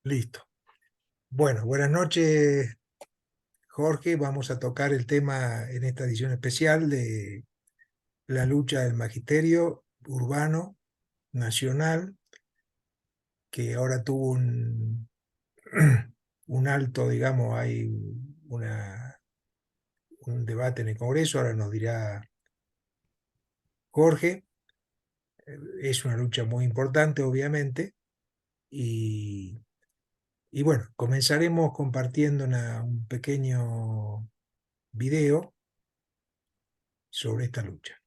Listo. Bueno, buenas noches, Jorge. Vamos a tocar el tema en esta edición especial de la lucha del magisterio urbano nacional, que ahora tuvo un alto, digamos, hay un debate en el Congreso, ahora nos dirá Jorge. Es una lucha muy importante, obviamente, y, y bueno, comenzaremos compartiendo un pequeño video sobre esta lucha.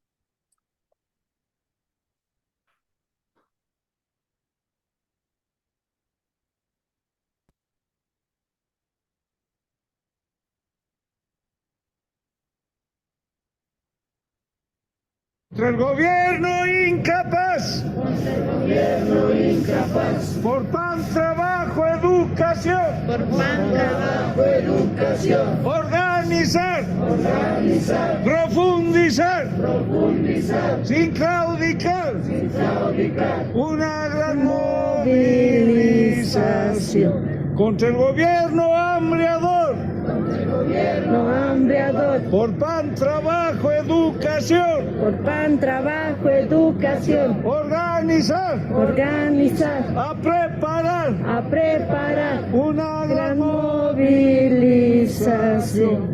Contra el gobierno incapaz. Contra el gobierno incapaz. Por pan, trabajo, educación. Por pan, trabajo, educación. Organizar. Organizar. Profundizar. Profundizar. Sin claudicar. Sin claudicar. Una gran movilización. Contra el gobierno hambreador. Contra el gobierno hambreador. Por pan, trabajo, educación. Por pan, trabajo, educación. Organizar. Organizar. A preparar. A preparar. Una gran movilización.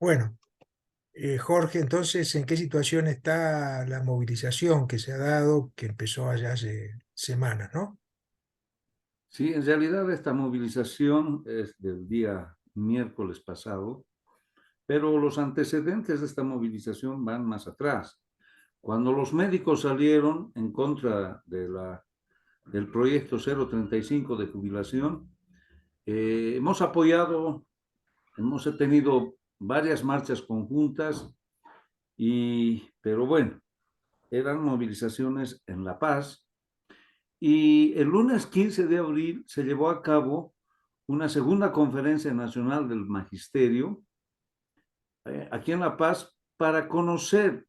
Bueno, Jorge, entonces, ¿en qué situación está la movilización que se ha dado, que empezó allá hace semanas, ¿no? Sí, en realidad esta movilización es del día miércoles pasado, pero los antecedentes de esta movilización van más atrás. Cuando los médicos salieron en contra del proyecto 035 de jubilación, hemos apoyado, hemos tenido varias marchas conjuntas, pero bueno, eran movilizaciones en La Paz. Y el lunes 15 de abril se llevó a cabo una segunda conferencia nacional del magisterio aquí en La Paz para conocer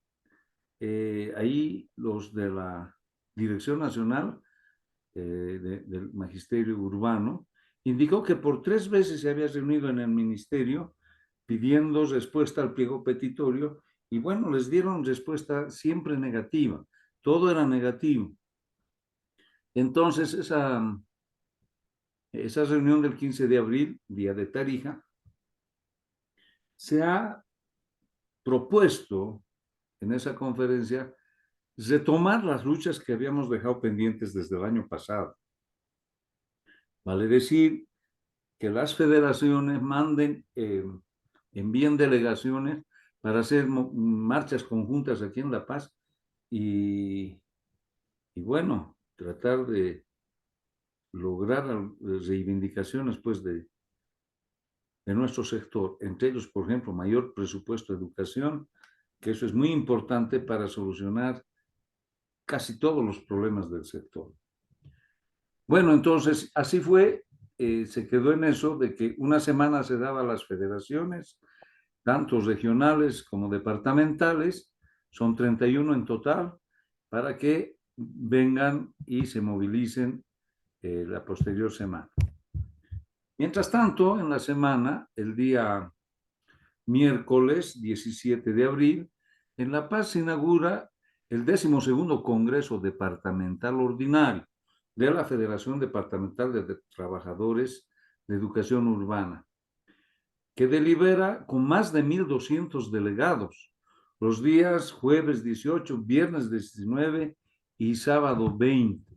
ahí los de la Dirección Nacional del Magisterio Urbano. Indicó que por 3 veces se había reunido en el ministerio pidiendo respuesta al pliego petitorio y bueno, les dieron respuesta siempre negativa, todo era negativo. Entonces, esa reunión del 15 de abril, día de Tarija, se ha propuesto en esa conferencia retomar las luchas que habíamos dejado pendientes desde el año pasado. Vale decir que las federaciones envíen delegaciones para hacer marchas conjuntas aquí en La Paz y bueno, tratar de lograr reivindicaciones pues de nuestro sector, entre ellos, por ejemplo, mayor presupuesto de educación, que eso es muy importante para solucionar casi todos los problemas del sector. Bueno, entonces, así fue, se quedó en eso de que una semana se daba a las federaciones, tanto regionales como departamentales, son 31 en total, para que vengan y se movilicen la posterior semana. Mientras tanto, en la semana, el día miércoles 17 de abril, en La Paz se inaugura el 12º Congreso Departamental Ordinario de la Federación Departamental de Trabajadores de Educación Urbana, que delibera con más de 1,200 delegados los días jueves 18, viernes 19 y sábado 20.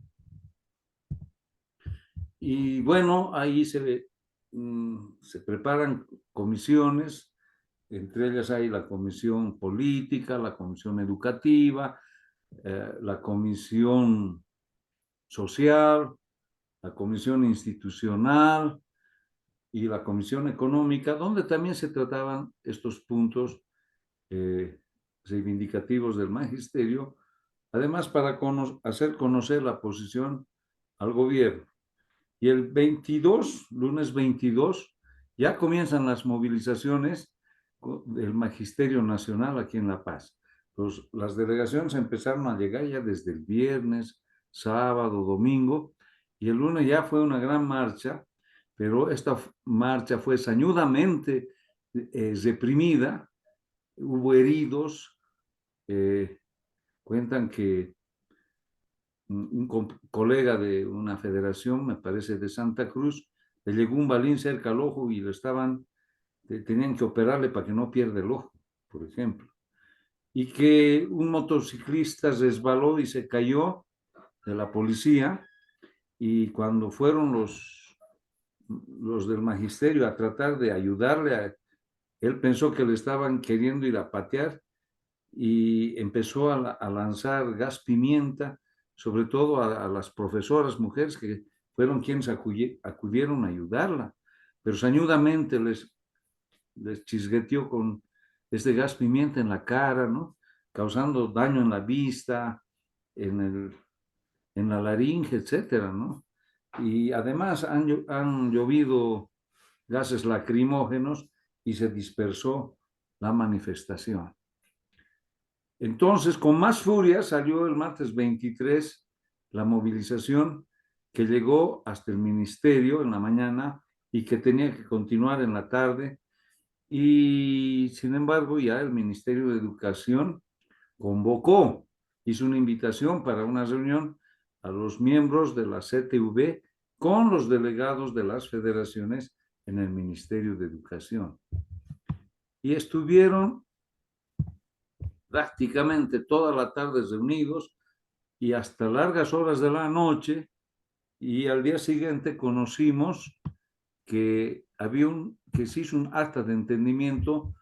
Y bueno, ahí se preparan comisiones, entre ellas hay la comisión política, la comisión educativa, la comisión social, la comisión institucional y la comisión económica, donde también se trataban estos puntos reivindicativos del magisterio, además para hacer conocer la posición al gobierno. Y el 22, lunes 22, ya comienzan las movilizaciones del Magisterio Nacional aquí en La Paz. las delegaciones empezaron a llegar ya desde el viernes, sábado, domingo, y el lunes ya fue una gran marcha, pero esta marcha fue sañudamente reprimida, hubo heridos, cuentan que un colega de una federación, me parece de Santa Cruz, le llegó un balín cerca al ojo y tenían que operarle para que no pierda el ojo, por ejemplo. Y que un motociclista resbaló y se cayó de la policía, y cuando fueron los del magisterio a tratar de ayudarle, él pensó que le estaban queriendo ir a patear y empezó a lanzar gas pimienta, sobre todo a las profesoras mujeres que fueron quienes acudieron a ayudarla, pero sañudamente les chisgueteó con este gas pimienta en la cara, ¿no? Causando daño en la vista, en la laringe, etcétera, ¿no? Y además han llovido gases lacrimógenos y se dispersó la manifestación. Entonces, con más furia salió el martes 23 la movilización que llegó hasta el ministerio en la mañana y que tenía que continuar en la tarde. Y sin embargo, ya el Ministerio de Educación hizo una invitación para una reunión a los miembros de la CTV con los delegados de las federaciones en el Ministerio de Educación. Y estuvieron prácticamente toda la tarde reunidos y hasta largas horas de la noche, y al día siguiente conocimos que que se hizo un acta de entendimiento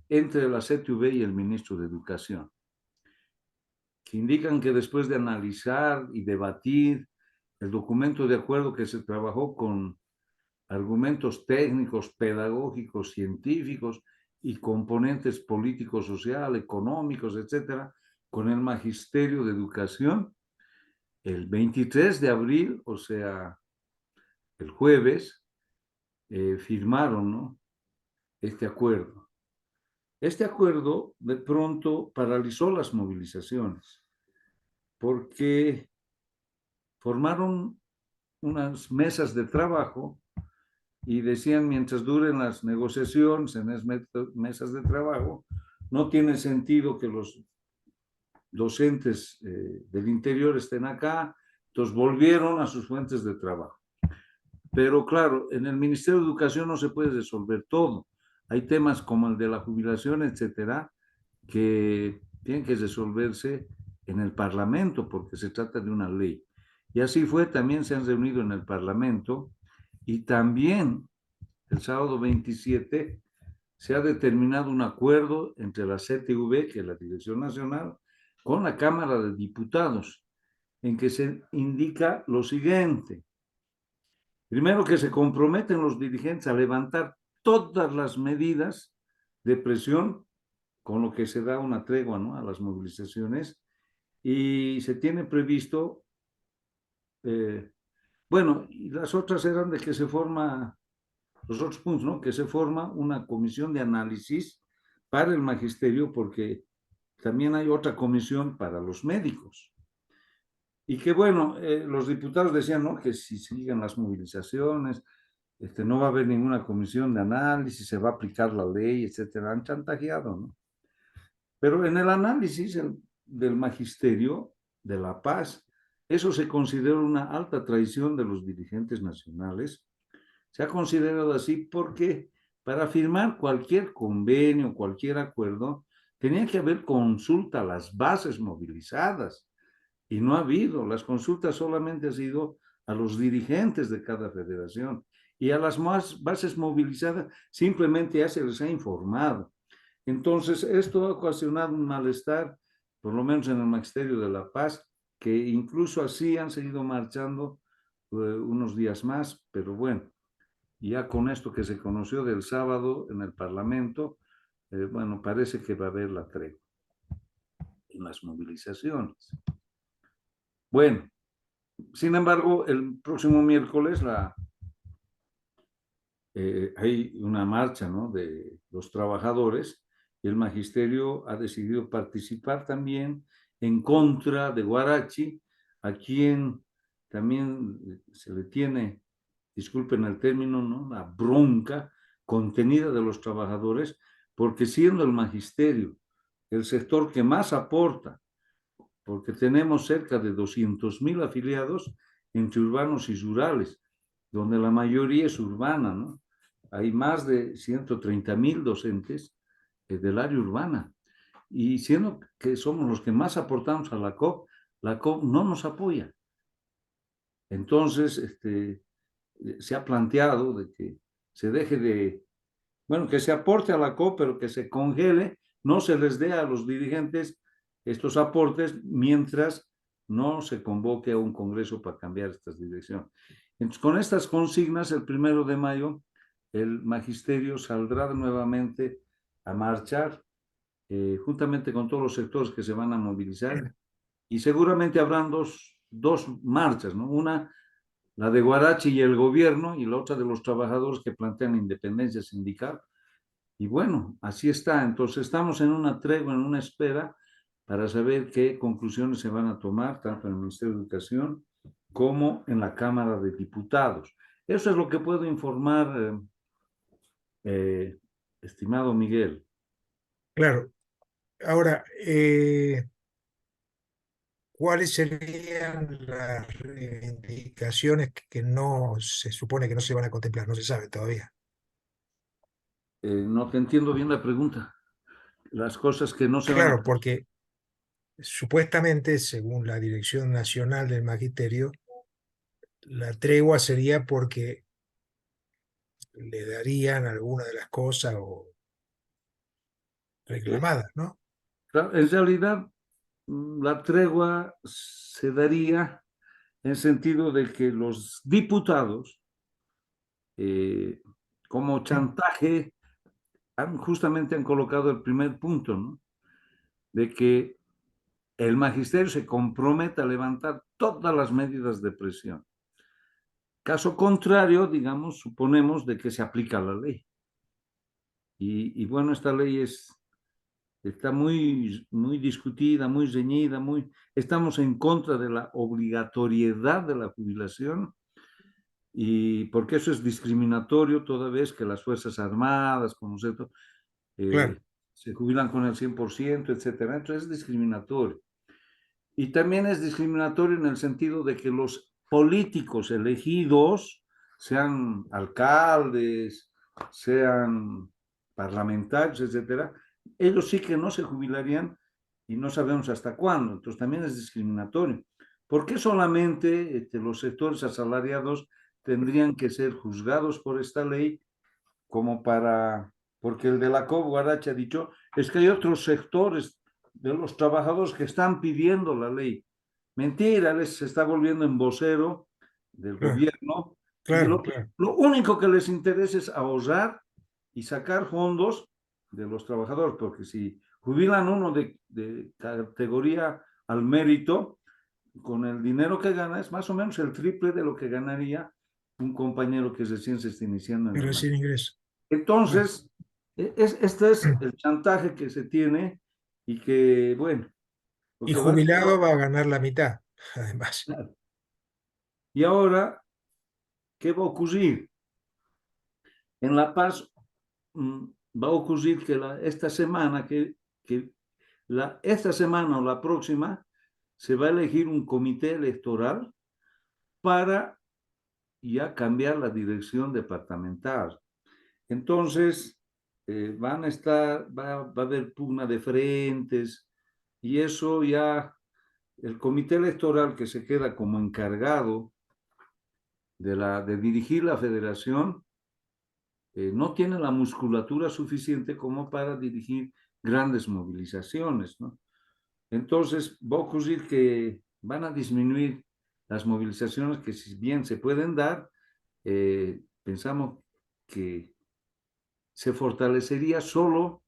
entre la CTV y el ministro de Educación, que indican que después de analizar y debatir el documento de acuerdo, que se trabajó con argumentos técnicos, pedagógicos, científicos y componentes políticos, social, económicos, etcétera, con el Magisterio de Educación, el 23 de abril, o sea, el jueves, firmaron, ¿no?, este acuerdo. Este acuerdo de pronto paralizó las movilizaciones porque formaron unas mesas de trabajo y decían, mientras duren las negociaciones en esas mesas de trabajo, no tiene sentido que los docentes del interior estén acá. Entonces volvieron a sus fuentes de trabajo. Pero claro, en el Ministerio de Educación no se puede resolver todo. Hay temas como el de la jubilación, etcétera, que tienen que resolverse en el Parlamento porque se trata de una ley. Y así fue, también se han reunido en el Parlamento, y también el sábado 27 se ha determinado un acuerdo entre la CTV, que es la Dirección Nacional, con la Cámara de Diputados, en que se indica lo siguiente. Primero, que se comprometen los dirigentes a levantar todas las medidas de presión con lo que se da una tregua, ¿no?, a las movilizaciones, y se tiene previsto, bueno, y las otras eran de que se forma, los otros puntos, ¿no?, que se forma una comisión de análisis para el magisterio, porque también hay otra comisión para los médicos. Y que bueno, los diputados decían, ¿no?, que si siguen las movilizaciones, no va a haber ninguna comisión de análisis, se va a aplicar la ley, etcétera. Han chantajeado, ¿no? Pero en el análisis del magisterio de La Paz, eso se considera una alta traición de los dirigentes nacionales. Se ha considerado así porque para firmar cualquier convenio, cualquier acuerdo, tenía que haber consulta a las bases movilizadas. Y no ha habido. Las consultas solamente han sido a los dirigentes de cada federación, y a las bases movilizadas simplemente ya se les ha informado. Entonces, esto ha ocasionado un malestar, por lo menos en el Magisterio de La Paz, que incluso así han seguido marchando unos días más, pero bueno, ya con esto que se conoció del sábado en el Parlamento, bueno, parece que va a haber la tregua en las movilizaciones. Bueno, sin embargo, el próximo miércoles hay una marcha, ¿no?, de los trabajadores, el magisterio ha decidido participar también en contra de Huarachi, a quien también se le tiene, disculpen el término, ¿no?, la bronca contenida de los trabajadores, porque siendo el magisterio el sector que más aporta, porque tenemos cerca de 200,000 afiliados entre urbanos y rurales, donde la mayoría es urbana, ¿no? Hay más de 130,000 docentes del área urbana. Y siendo que somos los que más aportamos a la COP no nos apoya. Entonces, se ha planteado de que se deje de, bueno, que se aporte a la COP, pero que se congele, no se les dé a los dirigentes estos aportes mientras no se convoque a un congreso para cambiar estas direcciones. Entonces, con estas consignas, el 1 de mayo, el magisterio saldrá nuevamente a marchar, juntamente con todos los sectores que se van a movilizar, y seguramente habrán dos marchas, ¿no? Una, la de Huarachi y el gobierno, y la otra de los trabajadores que plantean la independencia sindical. Y bueno, así está. Entonces estamos en una tregua, en una espera, para saber qué conclusiones se van a tomar, tanto en el Ministerio de Educación como en la Cámara de Diputados. Eso es lo que puedo informar, estimado Miguel. Claro. Ahora, ¿cuáles serían las reivindicaciones que no se supone que no se van a contemplar? No se sabe todavía. No te entiendo bien la pregunta. Las cosas que no se van a... Claro, porque supuestamente, según la Dirección Nacional del Magisterio, la tregua sería porque le darían alguna de las cosas o reclamadas, ¿no? En realidad, la tregua se daría en sentido de que los diputados, como chantaje, justamente han colocado el primer punto, ¿no?, de que el magisterio se comprometa a levantar todas las medidas de presión. Caso contrario, digamos, suponemos de que se aplica la ley. Y bueno, esta ley está muy discutida, muy reñida, estamos en contra de la obligatoriedad de la jubilación, y porque eso es discriminatorio toda vez que las Fuerzas Armadas, como cierto, Claro, se jubilan con el 100%, etcétera. Entonces es discriminatorio. Y también es discriminatorio en el sentido de que los políticos elegidos, sean alcaldes, sean parlamentarios, etcétera, ellos sí que no se jubilarían y no sabemos hasta cuándo. Entonces también es discriminatorio. ¿Por qué solamente los sectores asalariados tendrían que ser juzgados por esta ley como para... Porque el de la COP Huarachi ha dicho, es que hay otros sectores de los trabajadores que están pidiendo la ley. Mentira, les se está volviendo en vocero del claro, gobierno, y claro, claro. lo único que les interesa es ahorrar y sacar fondos de los trabajadores, porque si jubilan uno de categoría al mérito, con el dinero que gana es más o menos el triple de lo que ganaría un compañero que recién se está iniciando en el Pero mar. sin ingreso. Claro. Entonces, este es el chantaje que se tiene, y que, bueno, lo Y que va a hacer jubilado va a ganar la mitad, además. ahora. Y ahora, ¿qué va a ocurrir? En La Paz va a ocurrir que esta semana, esta semana o la próxima, se va a elegir un comité electoral para ya cambiar la dirección departamental. Entonces, va a haber pugna de frentes, y eso ya, el comité electoral que se queda como encargado de dirigir la federación, no tiene la musculatura suficiente como para dirigir grandes movilizaciones, ¿no? Entonces, va a ocurrir que van a disminuir las movilizaciones, que si bien se pueden dar, pensamos que se fortalecería solo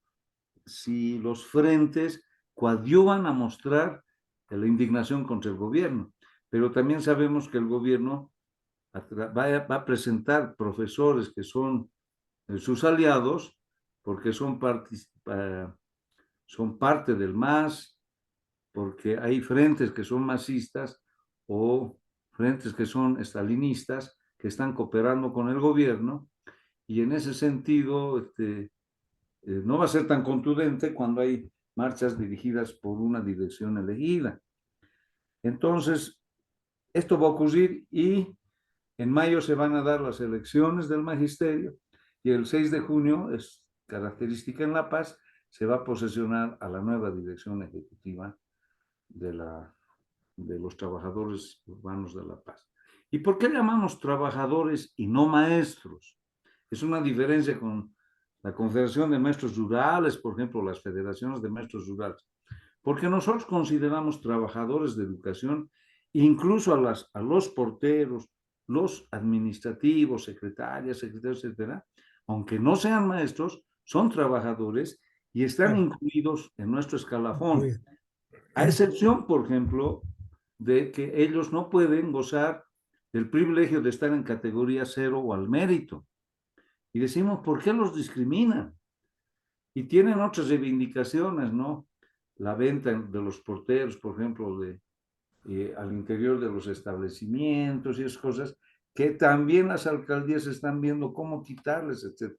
si los frentes coadyuvan a mostrar la indignación contra el gobierno. Pero también sabemos que el gobierno va a presentar profesores que son sus aliados, porque son son parte del MAS, porque hay frentes que son masistas o frentes que son estalinistas, que están cooperando con el gobierno, y en ese sentido no va a ser tan contundente cuando hay marchas dirigidas por una dirección elegida. Entonces, esto va a ocurrir y en mayo se van a dar las elecciones del magisterio y el 6 de junio, es característica en La Paz, se va a posesionar a la nueva dirección ejecutiva de los trabajadores urbanos de La Paz. ¿Y por qué llamamos trabajadores y no maestros? Es una diferencia con la Confederación de Maestros Rurales, por ejemplo, las federaciones de maestros rurales, porque nosotros consideramos trabajadores de educación incluso a los porteros, los administrativos, secretarias, secretarios, etcétera, aunque no sean maestros, son trabajadores y están incluidos en nuestro escalafón. A excepción, por ejemplo, de que ellos no pueden gozar del privilegio de estar en categoría cero o al mérito. Y decimos, ¿por qué los discriminan? Y tienen otras reivindicaciones, ¿no? La venta de los porteros, por ejemplo, al interior de los establecimientos y esas cosas, que también las alcaldías están viendo cómo quitarles, etc.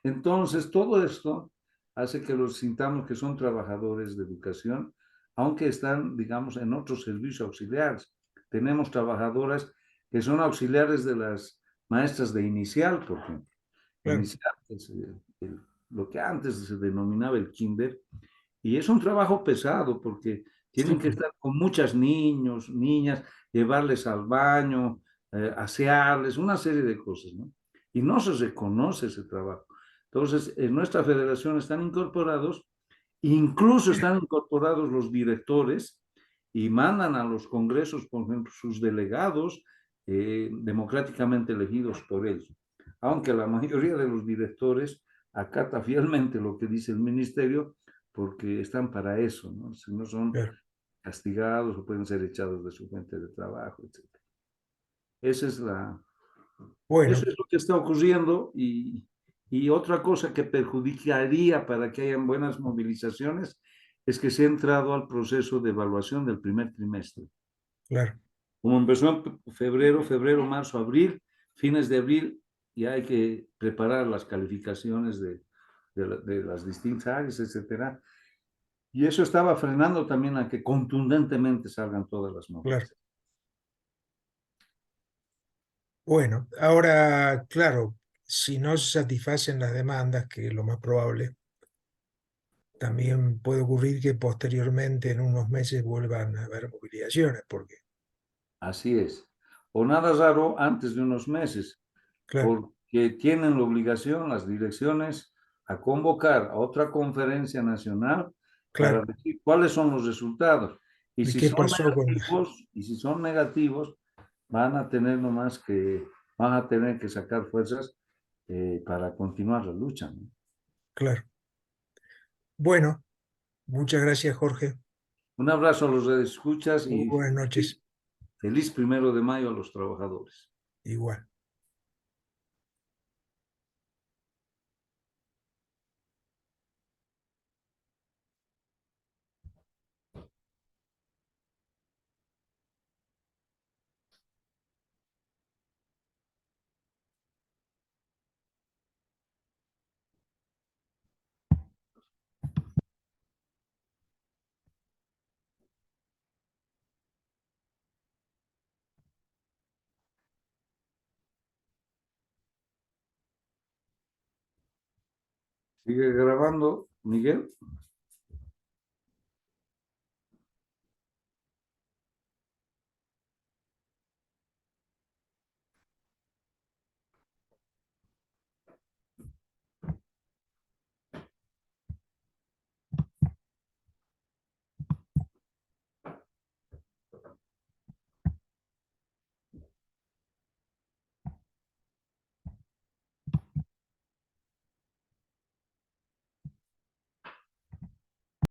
Entonces, todo esto hace que los sintamos que son trabajadores de educación, aunque están, digamos, en otros servicios auxiliares. Tenemos trabajadoras que son auxiliares de las maestras de inicial, por ejemplo. Claro. Inicial, lo que antes se denominaba el kinder, y es un trabajo pesado porque tienen que estar con muchos niños, niñas, llevarles al baño, asearles, una serie de cosas, ¿no? Y no se reconoce ese trabajo. Entonces, en nuestra federación están incorporados, incluso están incorporados los directores y mandan a los congresos, por ejemplo, sus delegados democráticamente elegidos por ellos. Aunque la mayoría de los directores acata fielmente lo que dice el ministerio, porque están para eso, ¿no? Si no son castigados o pueden ser echados de su fuente de trabajo, etc. Esa es eso es lo que está ocurriendo y otra cosa que perjudicaría para que hayan buenas movilizaciones es que se ha entrado al proceso de evaluación del primer trimestre. Claro. Como empezó en febrero, marzo, abril, fines de abril, ya hay que preparar las calificaciones de las distintas áreas, etcétera. Y eso estaba frenando también a que contundentemente salgan todas las movilizaciones. Claro. Bueno, ahora, claro, si no se satisfacen las demandas, que es lo más probable, también puede ocurrir que posteriormente, en unos meses, vuelvan a haber movilizaciones, porque, Así es. O nada raro antes de unos meses, claro, porque tienen la obligación las direcciones a convocar a otra conferencia nacional para claro. decir cuáles son los resultados. Y ¿Y si qué son pasó con negativos, van a tener que sacar fuerzas para continuar la lucha, ¿no? Claro. Bueno, muchas gracias, Jorge. Un abrazo a los redescuchas Muy y buenas noches. feliz 1 de mayo a los trabajadores. Igual. Sigue grabando, Miguel.